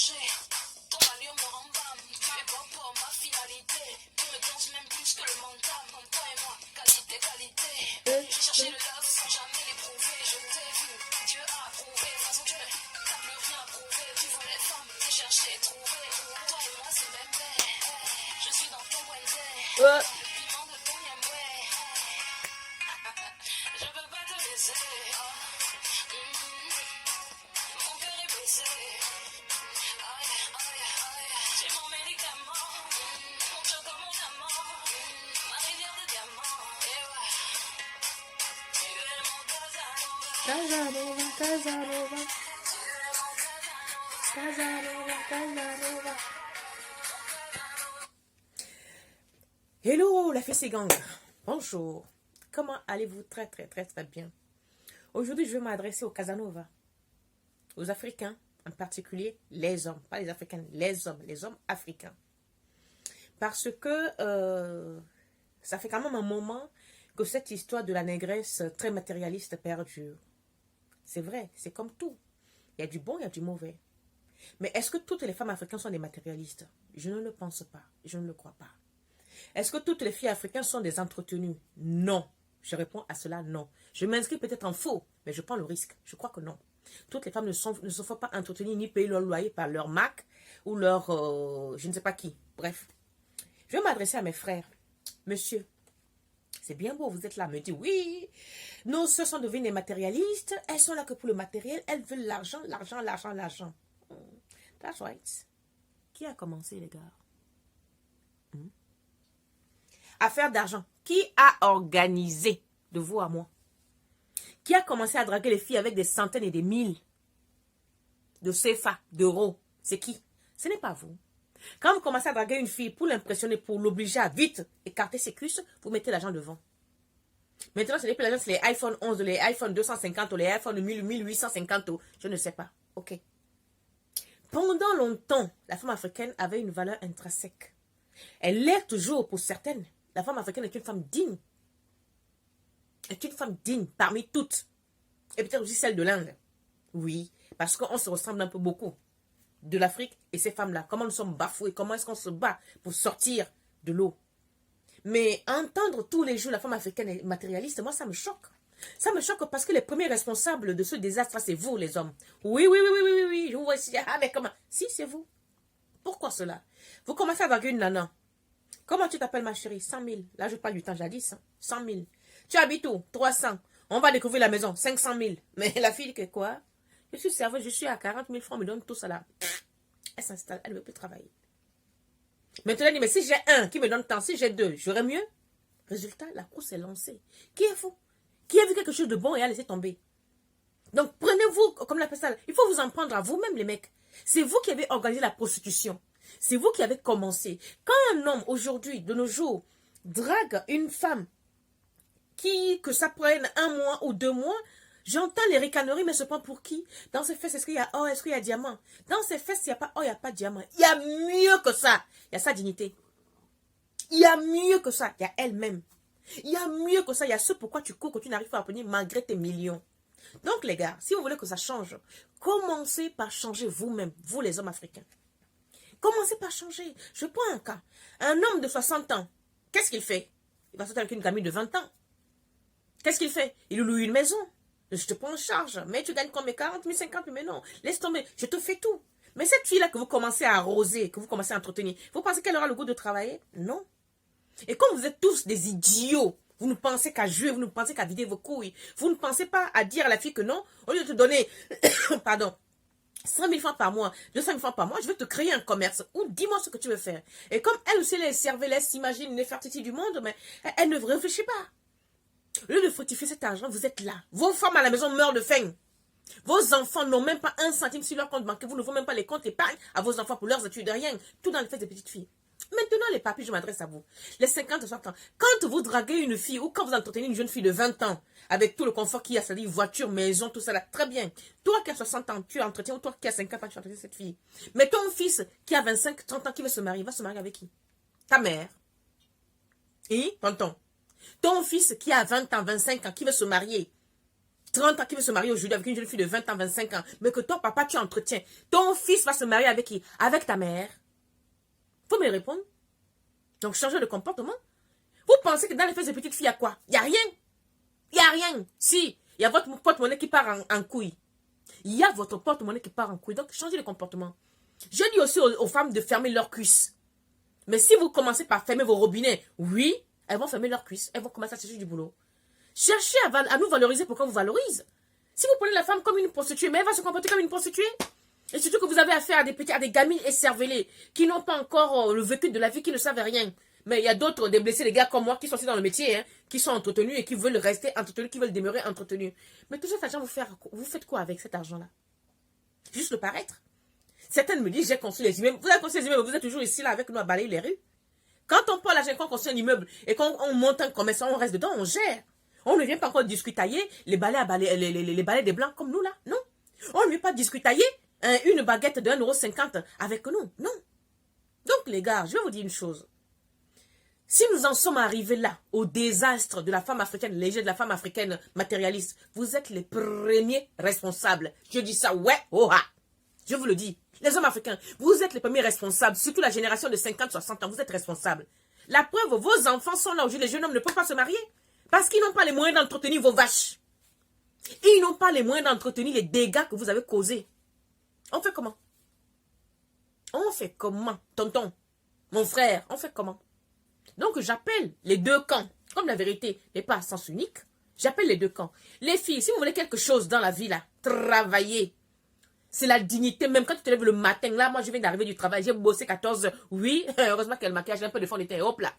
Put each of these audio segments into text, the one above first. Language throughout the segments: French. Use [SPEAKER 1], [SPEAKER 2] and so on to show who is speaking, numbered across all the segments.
[SPEAKER 1] changer. Ton allure me rembame. Tu es bon pour ma finalité. Tu me danses même plus que le mental. Toi et moi, qualité, qualité. J'ai cherché le love sans jamais l'éprouver. Je t'ai vu, Dieu a approuvé. De toute façon, tu n'as plus rien prouvé. Tu voulais femme, t'es cherché, trouvé. Toi et moi, c'est bébé. Je suis dans ton Wednesday. Le piment de ton yamway. Je peux pas te laisser. Mon cœur est blessé. J'ai mon médicament. Mon cœur comme mon amant. Ma rivière de diamants. Et ouais. Tu es mon Casanova.
[SPEAKER 2] Casanova, Casanova, Casanova, Casanova. Hello la fessée gang. Bonjour. Comment allez-vous? Très très très très bien. Aujourd'hui, je vais m'adresser aux Casanova, aux Africains, en particulier les hommes, pas les Africains, les hommes africains. Parce que ça fait quand même un moment que cette histoire de la négresse très matérialiste perdure. C'est vrai, c'est comme tout. Il y a du bon, il y a du mauvais. Mais est-ce que toutes les femmes africaines sont des matérialistes? Je ne le pense pas, je ne le crois pas. Est-ce que toutes les filles africaines sont des entretenues? Non. Je réponds à cela, non. Je m'inscris peut-être en faux, mais je prends le risque. Je crois que non. Toutes les femmes ne se font pas entretenues ni payer leur loyer par leur Mac ou leur... je ne sais pas qui. Bref. Je vais m'adresser à mes frères. Monsieur, c'est bien beau, vous êtes là. Me dit, oui, nos sœurs sont devenues des matérialistes. Elles sont là que pour le matériel. Elles veulent l'argent, l'argent, l'argent, l'argent. That's right. Qui a commencé, les gars? Affaire d'argent. Qui a organisé, de vous à moi? Qui a commencé à draguer les filles avec des centaines et des mille de CFA, d'euros? C'est qui? Ce n'est pas vous. Quand vous commencez à draguer une fille pour l'impressionner, pour l'obliger à vite écarter ses cuisses, vous mettez l'argent devant. Maintenant, ce n'est plus l'argent, c'est les iPhone 11, les iPhone 250, les iPhone 1850, je ne sais pas. Ok. Pendant longtemps, la femme africaine avait une valeur intrinsèque. Elle l'est toujours pour certaines. La femme africaine est une femme digne. Est une femme digne parmi toutes. Et peut-être aussi celle de l'Inde. Oui, parce qu'on se ressemble un peu beaucoup. De l'Afrique et ces femmes-là. Comment nous sommes bafoués. Comment est-ce qu'on se bat pour sortir de l'eau. Mais entendre tous les jours la femme africaine est matérialiste, moi ça me choque. Ça me choque parce que les premiers responsables de ce désastre, c'est vous les hommes. Oui, oui, oui, oui, oui, oui, oui. Je vous vois ici. Ah, mais comment? Si, c'est vous. Pourquoi cela? Vous commencez à draguer une nana. Comment tu t'appelles ma chérie? 100 000. Là, je parle du temps jadis. 100 000. Tu habites où? 300. On va découvrir la maison. 500 000. Mais la fille, que quoi? Je suis serveuse, je suis à 40 000 francs, me donne tout ça là. Elle s'installe, elle ne veut plus travailler. Maintenant, elle dit, mais si j'ai un qui me donne tant, si j'ai deux, j'aurais mieux. Résultat, la course est lancée. Qui est fou? Qui a vu quelque chose de bon et a laissé tomber? Donc, prenez-vous, comme la personne, il faut vous en prendre à vous-même, les mecs. C'est vous qui avez organisé la prostitution. C'est vous qui avez commencé. Quand un homme, aujourd'hui, de nos jours, drague une femme, que ça prenne 1 mois ou 2 mois, j'entends les ricaneries, mais je prends pour qui? Dans ces fesses, est-ce qu'il y a or, est-ce qu'il y a diamant? Dans ces fesses, il n'y a pas or, il n'y a pas de diamant. Il y a mieux que ça. Il y a sa dignité. Il y a mieux que ça. Il y a elle-même. Il y a mieux que ça. Il y a ce pourquoi tu cours, que tu n'arrives pas à obtenir malgré tes millions. Donc, les gars, si vous voulez que ça change, commencez par changer vous-même, vous les hommes africains. Commencez par changer. Je prends un cas. Un homme de 60 ans, qu'est-ce qu'il fait? Il va sortir avec une gamine de 20 ans. Qu'est-ce qu'il fait? Il loue une maison. Je te prends en charge. Mais tu gagnes combien? 40 000, 50 000? Mais non, laisse tomber. Je te fais tout. Mais cette fille-là que vous commencez à arroser, que vous commencez à entretenir, vous pensez qu'elle aura le goût de travailler? Non. Et comme vous êtes tous des idiots, vous ne pensez qu'à jouer, vous ne pensez qu'à vider vos couilles. Vous ne pensez pas à dire à la fille que non, au lieu de te donner, pardon, 100 000 francs par mois, 200 000 francs par mois, je vais te créer un commerce. Ou dis-moi ce que tu veux faire. Et comme elle aussi, les cerveaux, s'imagine les fertilités du monde, mais elle ne réfléchit pas. Au lieu de fructifier cet argent, vous êtes là. Vos femmes à la maison meurent de faim. Vos enfants n'ont même pas 1 centime sur leur compte bancaire. Vous ne faites même pas les comptes épargne à vos enfants pour leurs études, rien. Tout dans les fesses des petites filles. Maintenant, les papis, je m'adresse à vous. Les 50 60 ans. Quand vous draguez une fille ou quand vous entretenez une jeune fille de 20 ans, avec tout le confort qu'il y a, c'est-à-dire voiture, maison, tout ça là, très bien. Toi qui as 60 ans, tu entretiens, ou toi qui as 50 ans, tu entretiens cette fille. Mais ton fils qui a 25, 30 ans, qui veut se marier, va se marier avec qui? Ta mère. Et tonton. Ton fils qui a 20 ans, 25 ans, qui veut se marier, 30 ans qui veut se marier aujourd'hui avec une jeune fille de 20 ans, 25 ans, mais que ton papa, tu entretiens. Ton fils va se marier avec qui? Avec ta mère. Faut me répondre. Donc, changer de comportement. Vous pensez que dans les fesses de petites filles, il y a quoi? Il n'y a rien. Il n'y a rien. Si, il y a votre porte-monnaie qui part en couille. Il y a votre porte-monnaie qui part en couille. Donc, changez de comportement. Je dis aussi aux femmes de fermer leurs cuisses. Mais si vous commencez par fermer vos robinets, oui, elles vont fermer leurs cuisses. Elles vont commencer à chercher du boulot. Cherchez à nous valoriser pour qu'on vous valorise. Si vous prenez la femme comme une prostituée, mais elle va se comporter comme une prostituée. Et surtout que vous avez affaire à des gamines écervelées qui n'ont pas encore le vécu de la vie, qui ne savent rien. Mais il y a d'autres, des blessés, des gars comme moi, qui sont aussi dans le métier, hein, qui sont entretenus et qui veulent rester entretenus, qui veulent demeurer entretenus. Mais tout cet argent, vous faites quoi avec cet argent-là? Juste le paraître. Certaines me disent, j'ai construit les immeubles. Vous avez construit les immeubles, vous êtes toujours ici, là, avec nous, à balayer les rues. Quand on prend l'argent, quand on construit un immeuble, et qu'on monte un commerce, on reste dedans, on gère. On ne vient pas encore discutailler les balais des blancs comme nous, là. Non. On ne vient pas discutailler une baguette de 1,50 € avec nous. Non. Donc, les gars, je vais vous dire une chose. Si nous en sommes arrivés là, au désastre de la femme africaine légère, de la femme africaine matérialiste, vous êtes les premiers responsables. Je dis ça, ouais, oh ah. Je vous le dis. Les hommes africains, vous êtes les premiers responsables. Surtout la génération de 50, 60 ans, vous êtes responsables. La preuve, vos enfants sont là aujourd'hui. Les jeunes hommes ne peuvent pas se marier. Parce qu'ils n'ont pas les moyens d'entretenir vos vaches. Ils n'ont pas les moyens d'entretenir les dégâts que vous avez causés. On fait comment? On fait comment, tonton? Mon frère, on fait comment? Donc, j'appelle les deux camps. Comme la vérité n'est pas à sens unique, j'appelle les deux camps. Les filles, si vous voulez quelque chose dans la vie, là, travaillez. C'est la dignité. Même quand tu te lèves le matin, là, moi, je viens d'arriver du travail, j'ai bossé 14 heures. Oui, heureusement qu'il y a le maquillage, j'ai un peu de fond de teint. Hop là.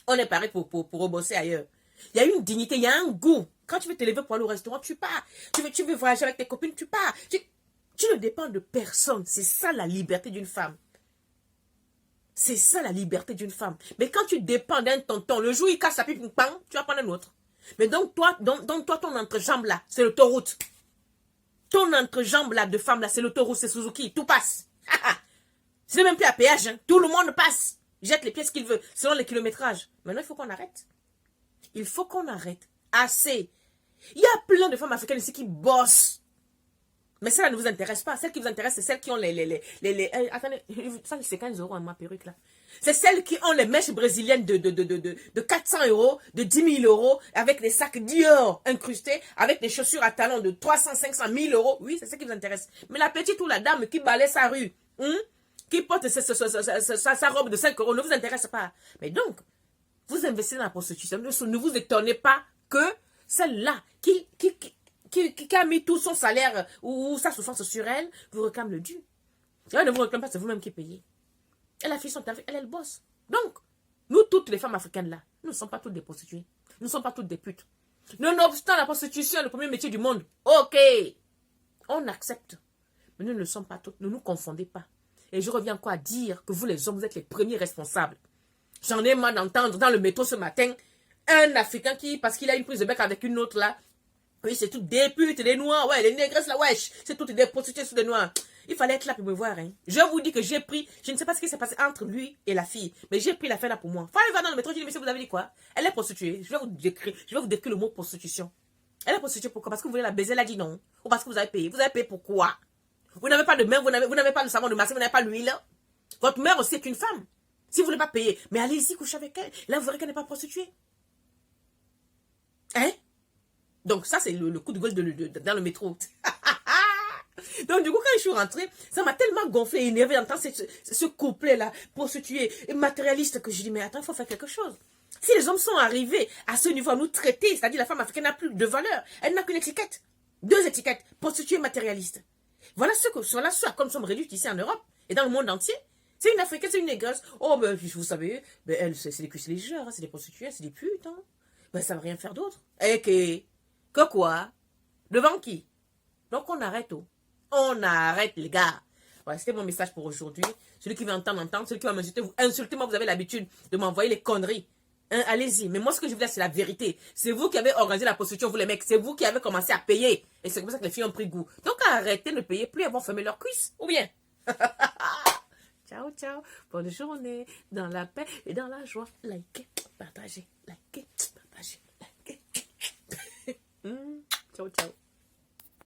[SPEAKER 2] On est pareil pour rebosser ailleurs. Il y a une dignité, il y a un goût. Quand tu veux te lever pour aller au restaurant, tu pars. Tu veux voyager avec tes copines, tu pars. Tu ne dépends de personne. C'est ça la liberté d'une femme. C'est ça la liberté d'une femme. Mais quand tu dépends d'un tonton, le jour où il casse sa pipe, tu vas prendre un autre. Mais donc toi, ton entrejambe là, c'est l'autoroute. Ton entrejambe là de femme là, c'est l'autoroute, c'est Suzuki, tout passe. Ce n'est même plus à péage, hein. Tout le monde passe. Jette les pièces qu'il veut, selon les kilométrages. Maintenant, il faut qu'on arrête. Il faut qu'on arrête. Assez. Il y a plein de femmes africaines ici qui bossent. Mais celle-là ne vous intéresse pas. Celle qui vous intéresse, c'est celles qui ont attendez, ça c'est 15 € ma perruque là. C'est celles qui ont les mèches brésiliennes de 400 €, de 10 000 € avec des sacs Dior incrustés, avec des chaussures à talons de 300, 500, 1000 €. Oui, c'est ça qui vous intéresse. Mais la petite ou la dame qui balaie sa rue, qui porte sa robe de 5 € ne vous intéresse pas. Mais donc, vous investissez dans la prostitution. Ne vous étonnez pas que celle-là qui a mis tout son salaire ou sa souffrance sur elle, vous réclame le dû. Et elle ne vous réclame pas, c'est vous-même qui payez. Elle a fait son tarif, elle bosse. Donc, nous toutes les femmes africaines là, nous ne sommes pas toutes des prostituées. Nous ne sommes pas toutes des putes. Nonobstant la prostitution est le premier métier du monde. Ok. On accepte. Mais nous ne le sommes pas toutes. Ne nous confondez pas. Et je reviens encore à dire que vous les hommes, vous êtes les premiers responsables. J'en ai marre d'entendre dans le métro ce matin un Africain qui, parce qu'il a une prise de bec avec une autre là, oui, c'est toutes des putes, des noirs, ouais, les négresses là, wesh, c'est toutes des prostituées sous des noirs. Il fallait être là pour me voir, hein. Je vous dis que j'ai pris, je ne sais pas ce qui s'est passé entre lui et la fille, mais j'ai pris l'affaire là pour moi. Fallait voir dans le métro, je dis, mais vous avez dit quoi? Elle est prostituée. Je vais vous décrire le mot prostitution. Elle est prostituée pourquoi? Parce que vous voulez la baiser, elle a dit non. Ou parce que vous avez payé. Vous avez payé pourquoi? Vous n'avez pas de main, vous n'avez pas de savon de masse, vous n'avez pas l'huile. Votre mère aussi est une femme. Si vous ne voulez pas payer, mais allez-y, couchez avec elle. Là, vous verrez qu'elle n'est pas prostituée. Hein? Donc, ça, c'est le coup de gueule dans le métro. Donc, du coup, quand je suis rentrée, ça m'a tellement gonflé, énervé d'entendre ce couplet-là, prostitué et matérialiste, que je dis, mais attends, il faut faire quelque chose. Si les hommes sont arrivés à ce niveau à nous traiter, c'est-à-dire la femme africaine n'a plus de valeur, elle n'a qu'une étiquette. 2 étiquettes, prostituée et matérialiste. Voilà ce à quoi nous sommes réduits ici en Europe et dans le monde entier. C'est une africaine, c'est une négreuse. Oh, ben, vous savez, ben, elle, c'est des cuisses légères, hein, c'est des prostituées, c'est des putes. Hein. Ben, ça ne va rien faire d'autre. Et que quoi? Devant qui? Donc, on arrête tout. On arrête, les gars. Voilà, c'était mon message pour aujourd'hui. Celui qui veut entendre. Celui qui va m'insulter, vous insultez. Moi, vous avez l'habitude de m'envoyer les conneries. Hein, allez-y. Mais moi, ce que je veux dire, c'est la vérité. C'est vous qui avez organisé la prostitution, vous les mecs. C'est vous qui avez commencé à payer. Et c'est comme ça que les filles ont pris goût. Donc, arrêtez de ne payer plus. Elles vont fermer leurs cuisses. Ou bien? Ciao, ciao. Bonne journée. Dans la paix et dans la joie. Likez, partagez, likez, partagez, likez. Ciao, ciao.